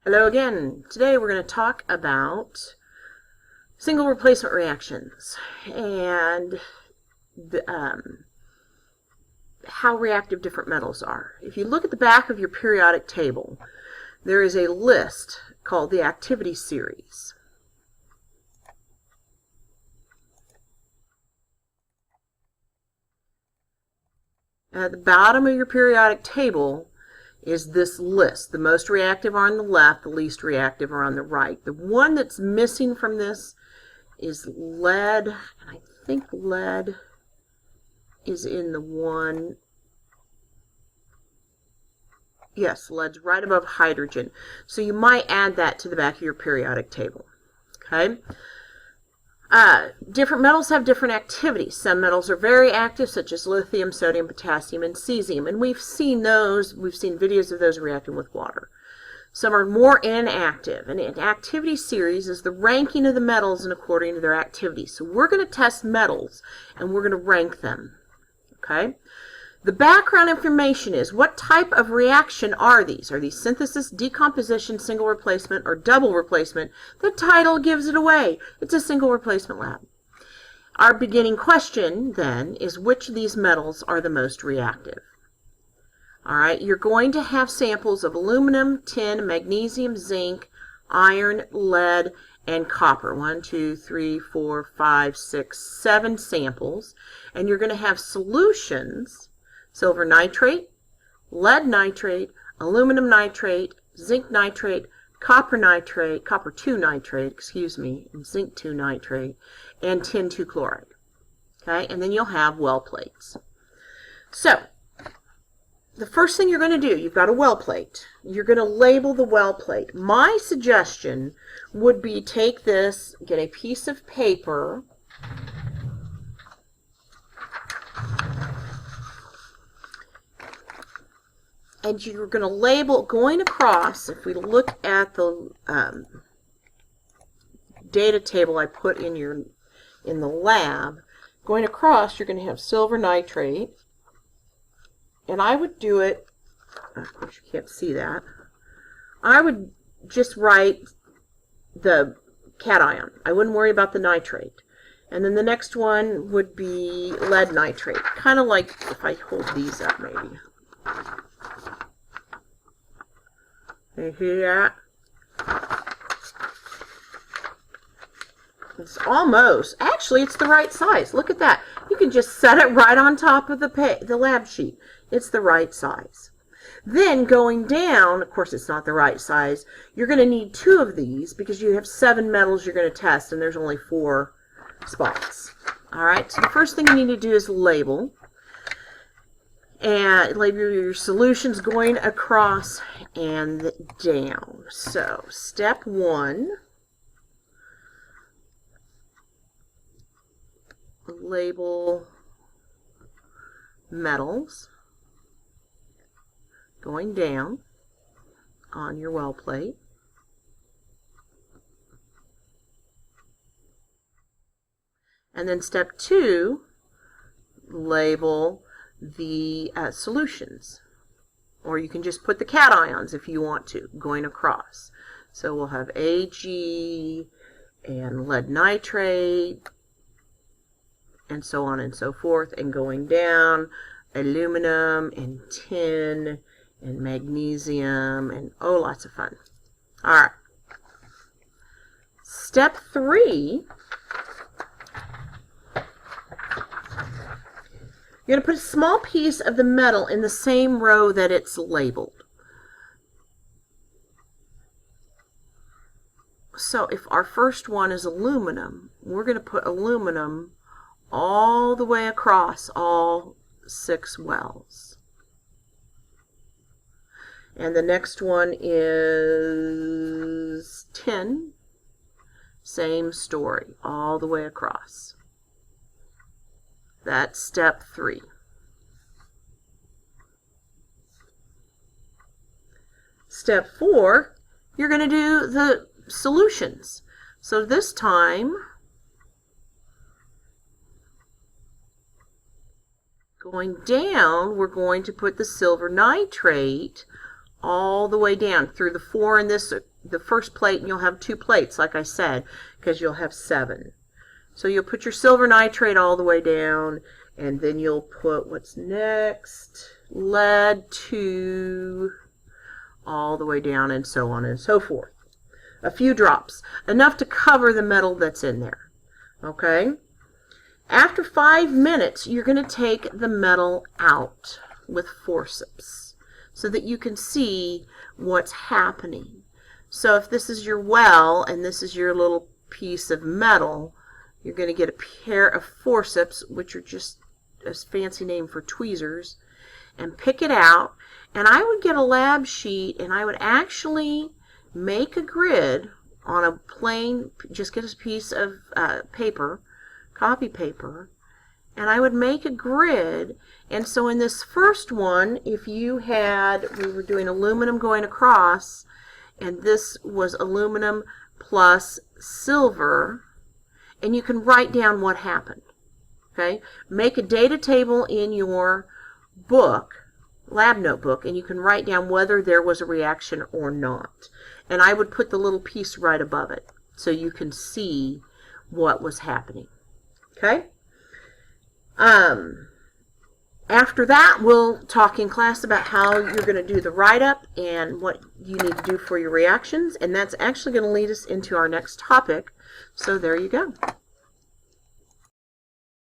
Hello again. Today we're going to talk about single replacement reactions and how reactive different metals are. If you look at the back of your periodic table, there is a list called the activity series. At the bottom of your periodic table is this list. The most reactive are on the left, the least reactive are on the right. The one that's missing from this is lead, and I think lead is in the one, yes, lead's right above hydrogen. So you might add that to the back of your periodic table. Okay. Different metals have different activities. Some metals are very active, such as lithium, sodium, potassium, and cesium. And we've seen those, we've seen videos of those reacting with water. Some are more inactive. And an activity series is the ranking of the metals and according to their activity. So we're going to test metals, and we're going to rank them. Okay? The background information is, what type of reaction are these? Are these synthesis, decomposition, single replacement, or double replacement? The title gives it away. It's a single replacement lab. Our beginning question, then, is which of these metals are the most reactive? All right, you're going to have samples of aluminum, tin, magnesium, zinc, iron, lead, and copper. 1, 2, 3, 4, 5, 6, 7 samples. And you're going to have solutions: silver nitrate, lead nitrate, aluminum nitrate, zinc nitrate, copper 2 nitrate, and zinc 2 nitrate, and tin 2 chloride. Okay, and then you'll have well plates. So, the first thing you're going to do, you've got a well plate. You're going to label the well plate. My suggestion would be take this, get a piece of paper, and you're going to label, going across, if we look at the data table I put in the lab, going across, you're going to have silver nitrate, and I would do it, of course you can't see that, I would just write the cation. I wouldn't worry about the nitrate. And then the next one would be lead nitrate, kind of like if I hold these up maybe. You hear that? It's almost, actually it's the right size. Look at that. You can just set it right on top of the lab sheet. It's the right size. Then going down, of course it's not the right size, you're going to need 2 of these because you have 7 metals you're going to test and there's only 4 spots. Alright, so the first thing you need to do is label. And label your solutions going across and down. So, step 1, label metals going down on your well plate. And then step 2, label the solutions, or you can just put the cations if you want to, going across. So we'll have Ag and lead nitrate and so on and so forth, and going down aluminum and tin and magnesium, and oh, lots of fun. Alright, step 3, you're going to put a small piece of the metal in the same row that it's labeled. So if our first one is aluminum, we're going to put aluminum all the way across all 6 wells. And the next one is tin. Same story, all the way across. That's step 3. Step 4, you're going to do the solutions. So this time, going down, we're going to put the silver nitrate all the way down through the 4 in this the first plate, and you'll have 2 plates, like I said, because you'll have 7. So you'll put your silver nitrate all the way down, and then you'll put, what's next? Lead 2 all the way down, and so on and so forth. A few drops, enough to cover the metal that's in there. Okay? After 5 minutes, you're going to take the metal out with forceps so that you can see what's happening. So if this is your well and this is your little piece of metal, you're going to get a pair of forceps, which are just a fancy name for tweezers, and pick it out. And I would get a lab sheet and I would actually make a grid on a plain, just get a piece of paper, copy paper, and I would make a grid. And so in this first one, if you had, we were doing aluminum going across, and this was aluminum plus silver, and you can write down what happened. Okay? Make a data table in your book, lab notebook, and you can write down whether there was a reaction or not. And I would put the little piece right above it so you can see what was happening. Okay? After that, we'll talk in class about how you're going to do the write-up and what you need to do for your reactions, and that's actually going to lead us into our next topic. So there you go.